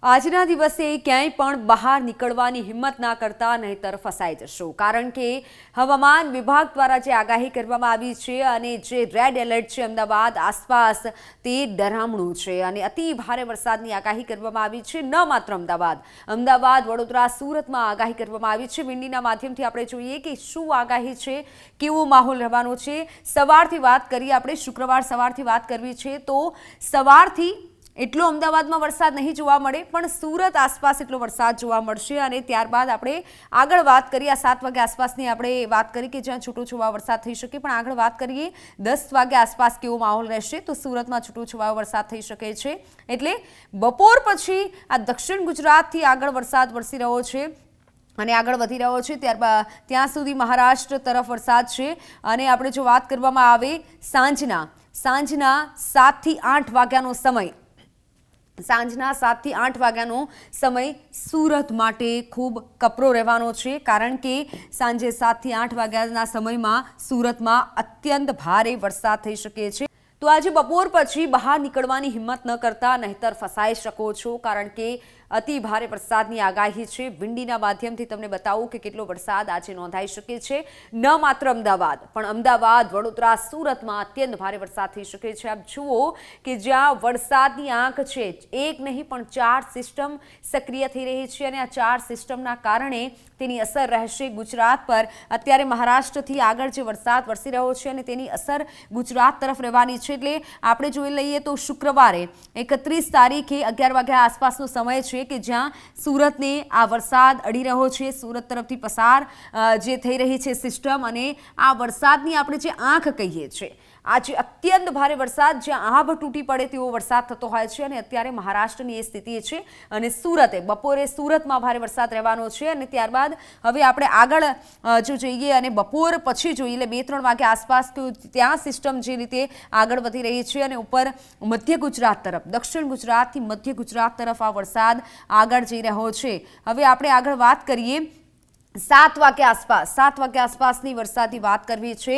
આજના દિવસે ક્યાંય પણ બહાર નીકળવાની હિંમત ના કરતા નહીતર ફસાઈ જશો, કારણ કે હવામાન વિભાગ દ્વારા જે આગાહી કરવામાં આવી છે અને જે રેડ એલર્ટ છે અમદાવાદ આસપાસ તે ડરામણું છે અને અતિ ભારે વરસાદની આગાહી કરવામાં આવી છે। ન માત્ર અમદાવાદ, વડોદરા, સુરતમાં આગાહી કરવામાં આવી છે। વિંડીના માધ્યમથી આપણે જોઈએ કે શું આગાહી છે, કેવો માહોલ રહેવાનો છે। સવારથી વાત કરીએ, આપણે શુક્રવાર સવારથી વાત કરવી છે તો સવારથી એટલો અમદાવાદમાં વરસાદ નહીં જોવા મળે, પણ સુરત આસપાસ એટલો વરસાદ જોવા મળશે અને ત્યારબાદ આપણે આગળ વાત કરીએ। આ 7 વાગ્યા આસપાસની આપણે વાત કરી કે જ્યાં છૂટોછવાયો વરસાદ થઈ શકે, પણ આગળ વાત કરીએ 10 વાગ્યા આસપાસ કેવો માહોલ રહેશે તો સુરતમાં છૂટોછવાયો વરસાદ થઈ શકે છે। એટલે બપોર પછી આ દક્ષિણ ગુજરાતથી આગળ વરસાદ વરસી રહ્યો છે અને આગળ વધી રહ્યો છે, ત્યારબાદ ત્યાં સુધી મહારાષ્ટ્ર તરફ વરસાદ છે। અને આપણે જો વાત કરવામાં આવે સાંજના 7 થી 8 વાગ્યાનો સમય, સાંજના 7 થી 8 વાગ્યાનો સમય સુરત માટે ખૂબ કપરો રહેવાનો છે, કારણ કે સાંજે 7 થી 8 વાગ્યાના સમયમાં સુરતમાં અત્યંત ભારે વરસાદ થઈ શકે છે। તો આજે બપોર પછી બહાર નીકળવાની હિંમત ન કરતા નહીતર ફસાઈ શકો છો, કારણ કે અતિ ભારે વરસાદની આગાહી છે। વિંડીના માધ્યમથી તમને બતાવું કે કેટલો વરસાદ આજે નોંધાઈ શકે છે। ન માત્ર અમદાવાદ, પણ અમદાવાદ, વડોદરા, સુરતમાં અત્યંત ભારે વરસાદ થઈ શકે છે। આપ જુઓ કે જ્યાં વરસાદની આંખ છે, એક નહીં પણ 4 સિસ્ટમ સક્રિય થઈ રહી છે અને આ 4 સિસ્ટમના કારણે તેની અસર રહેશે ગુજરાત પર। અત્યારે મહારાષ્ટ્રથી આગળ જે વરસાદ વરસી રહ્યો છે અને તેની અસર ગુજરાત તરફ રહેવાની છે। એટલે આપણે જોઈ લઈએ તો શુક્રવારે 31 તારીખે 11 વાગ્યા આસપાસનો સમય છે કે જ્યાં સુરતને આ વરસાદ અડી રહ્યો છે, સુરત તરફથી પસાર જે થઈ રહી છે સિસ્ટમ, અને આ વરસાદની આપણે જે આંખ કહીએ છીએ, આજે અત્યંત ભારે વરસાદ જ્યાં આભ તૂટી પડે તેવો વરસાદ થતો હોય છે અને અત્યારે મહારાષ્ટ્રની એ સ્થિતિ છે અને સુરતે બપોરે સુરતમાં ભારે વરસાદ રહેવાનો છે। અને ત્યારબાદ હવે આપણે આગળ જો જોઈએ અને બપોર પછી જોઈએ એટલે 2-3 વાગ્યા આસપાસ તો ત્યાં સિસ્ટમ જે રીતે આગળ વધી રહી છે અને ઉપર મધ્ય ગુજરાત તરફ, દક્ષિણ ગુજરાતથી મધ્ય ગુજરાત તરફ આ વરસાદ આગળ જઈ રહ્યો છે। હવે આપણે આગળ વાત કરીએ 7 વાગ્યા આસપાસની વરસાદની વાત કરવી છે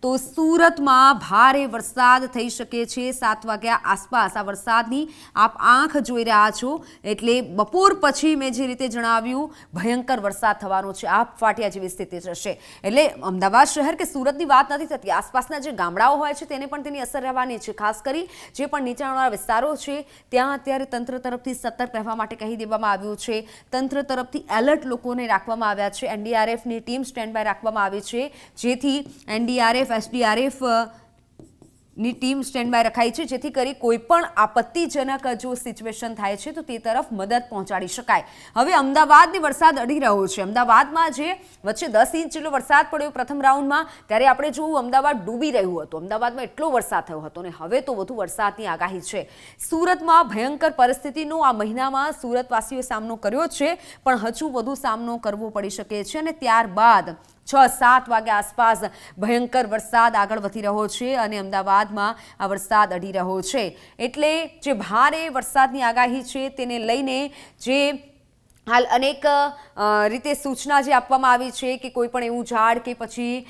તો સુરતમાં ભારે વરસાદ થઈ શકે છે 7 વાગ્યા આસપાસ। આ વરસાદની આપ આંખ જોઈ રહ્યા છો, એટલે બપોર પછી મેં જે રીતે જણાવ્યું ભયંકર વરસાદ થવાનો છે, આપ ફાટ્યા જેવી સ્થિતિ થશે। એટલે અમદાવાદ શહેર કે સુરતની વાત નથી થતી, આસપાસના જે ગામડાઓ હોય છે તેને પણ તેની અસર રહેવાની છે। ખાસ કરી જે પણ નીચાણવાળા વિસ્તારો છે ત્યાં અત્યારે તંત્ર તરફથી સતર્ક રહેવા માટે કહી દેવામાં આવ્યું છે। તંત્ર તરફથી એલર્ટ લોકોને રાખવામાં આવ્યા છે। એનડીઆરએફની ટીમ સ્ટેન્ડ બાય રાખવામાં આવી છે, જેથી એનડીઆરએફ, એસડીઆરએફ ની ટીમ સ્ટેન્ડ બાય રખાઈ છે, જેથી કરી કોઈ પણ આપત્તિજનક જો સિચ્યુએશન થાય છે તો તે તરફ મદદ પહોંચાડી શકાય। હવે અમદાવાદની વરસાદ અડી રહ્યો છે। અમદાવાદમાં જે વચ્ચે 10 ઇંચ જેટલો વરસાદ પડ્યો પ્રથમ રાઉન્ડમાં, ત્યારે આપણે જોયું અમદાવાદ ડૂબી રહ્યું હતું, અમદાવાદમાં એટલો વરસાદ થયો હતો અને હવે તો વધુ વરસાદની આગાહી છે। સુરતમાં ભયંકર પરિસ્થિતિનો આ મહિનામાં સુરતવાસીઓએ સામનો કર્યો છે, પણ હજુ વધુ સામનો કરવો પડી શકે છે અને ત્યારબાદ 6-7 વાગ્યા આસપાસ ભયંકર વરસાદ આગળ વધી રહ્યો છે અને અમદાવાદમાં આ વરસાદ અડી રહ્યો છે। એટલે જે ભારે વરસાદની આગાહી છે તેને લઈને જે હાલ અનેક રીતે સૂચના જે આપવામાં આવી છે કે કોઈ પણ એવું ઝાડ કે પછી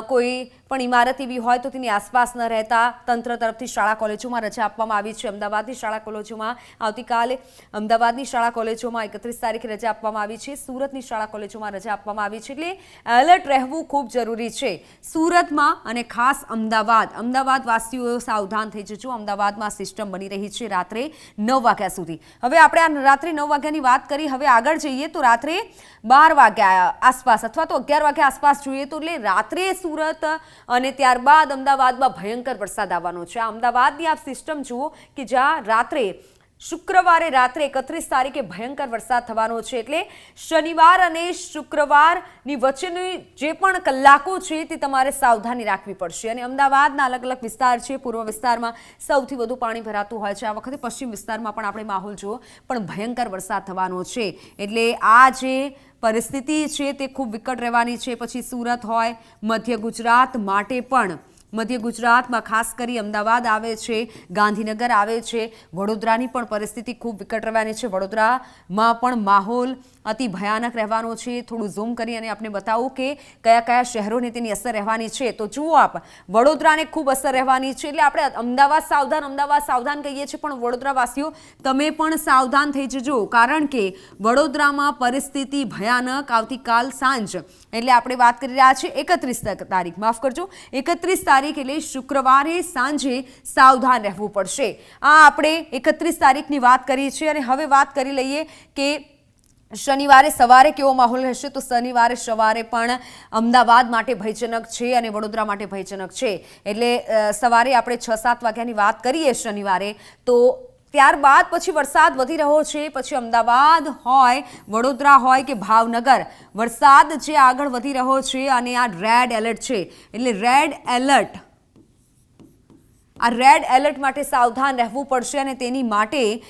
કોઈ પણ ઇમારત એવી હોય તો તેની આસપાસ ન રહેતા તંત્ર તરફથી શાળા કોલેજોમાં રજા આપવામાં આવી છે। અમદાવાદની શાળા કોલેજોમાં આવતીકાલે, અમદાવાદની શાળા કોલેજોમાં 31 તારીખે રજા આપવામાં આવી છે, સુરતની શાળા કોલેજોમાં રજા આપવામાં આવી છે। એટલે એલર્ટ રહેવું ખૂબ જરૂરી છે સુરતમાં અને ખાસ અમદાવાદ વાસીઓ સાવધાન થઈ જજો। અમદાવાદમાં સિસ્ટમ બની રહી છે રાત્રે 9 વાગ્યા સુધી। હવે આપણે આ રાત્રે 9 વાગ્યાની વાત કરી, હવે આગળ જઈએ તો રાત્રે 12 વાગ્યા આસપાસ અથવા તો 11 વાગ્યા આસપાસ જોઈએ તો એટલે રાત્રે સુરત અને ત્યારબાદ અમદાવાદમાં ભયંકર વરસાદ આવવાનો છે। આ અમદાવાદની આપ સિસ્ટમ જુઓ કે જ્યાં રાત્રે શુક્રવારે રાત્રે 31 તારીખે ભયંકર વરસાદ થવાનો છે। એટલે શનિવાર અને શુક્રવારની વચ્ચેની જે પણ કલાકો છે તે તમારે સાવધાની રાખવી પડશે। અને અમદાવાદના અલગ અલગ વિસ્તાર છે, પૂર્વ વિસ્તારમાં સૌથી વધુ પાણી ભરાતું હોય છે, આ વખતે પશ્ચિમ વિસ્તારમાં પણ આપણે માહોલ જુઓ, પણ ભયંકર વરસાદ થવાનો છે। એટલે આ જે પરિસ્થિતિ છે તે ખૂબ વિકટ રહેવાની છે। પછી સુરત હોય, મધ્ય ગુજરાત માટે પણ મધ્ય ગુજરાતમાં ખાસ કરી અમદાવાદ આવે છે, ગાંધીનગર આવે છે, વડોદરાની પણ પરિસ્થિતિ ખૂબ વિકટ રહેવાની છે. વડોદરામાં પણ માહોલ અતિ ભયાનક રહેવાનો છે. થોડું ઝૂમ કરી અને આપણે બતાવું કે કયા કયા શહેરોને તેની અસર રહેવાની છે. તો જુઓ આપ, વડોદરાને ખૂબ અસર રહેવાની છે. એટલે આપણે અમદાવાદ સાવધાન કહીએ છીએ, પણ વડોદરાવાસીઓ તમે પણ સાવધાન થઈ જજો, કારણ કે વડોદરામાં પરિસ્થિતિ ભયાનક. આવતીકાલ સાંજ એટલે આપણે વાત કરી રહ્યા છીએ 31 તારીખ, માફ કરજો, 31 તારીખ એટલે શુક્રવારે સાંજે સાવધાન રહેવું પડશે. આ આપણે 31 તારીખની વાત કરી છે. અને હવે વાત કરી લઈએ કે શનિવારે સવારે કેવો માહોલ રહેશે. તો શનિવારે સવારે પણ અમદાવાદ માટે ભયજનક છે અને વડોદરા માટે ભયજનક છે. એટલે સવારે આપણે 6-7 વાગ્યાની વાત કરીએ શનિવારે, તો ત્યારબાદ પછી વરસાદ વધી રહ્યો છે. પછી અમદાવાદ હોય, વડોદરા હોય કે ભાવનગર, વરસાદ જે આગળ વધી રહ્યો છે અને આ રેડ એલર્ટ છે. એટલે રેડ એલર્ટ માટે સાવધાન રહેવું પડશે. અને તેની માટે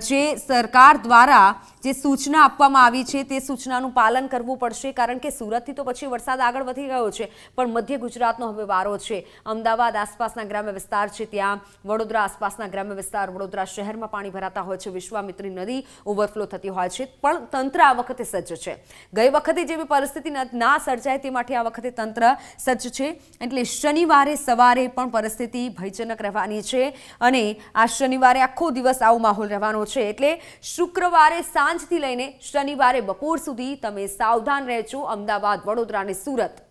જે સરકાર દ્વારા જે સૂચના આપવામાં આવી છે તે સૂચનાનું પાલન કરવું પડશે, કારણ કે સુરતથી તો પછી વરસાદ આગળ વધી ગયો છે, પણ મધ્ય ગુજરાતનો હવે વારો છે. અમદાવાદ આસપાસના ગ્રામ્ય વિસ્તાર છે ત્યાં, વડોદરા આસપાસના ગ્રામ્ય વિસ્તાર, વડોદરા શહેરમાં પાણી ભરાતા હોય છે, વિશ્વામિત્રી નદી ઓવરફ્લો થતી હોય છે, પણ તંત્ર આ વખતે સજ્જ છે. ગઈ વખતે જેવી પરિસ્થિતિ ના સર્જાય તે માટે આ વખતે તંત્ર સજ્જ છે. એટલે શનિવારે સવારે પણ પરિસ્થિતિ ભયજનક રહેવાની છે અને આ શનિવારે આખો દિવસ આવો માહોલ રહેવાનો છે. એટલે શુક્રવારે સાંજથી લઈને શનિવારે બપોર સુધી તમે સાવધાન રહેજો. અમદાવાદ, વડોદરા અને સુરત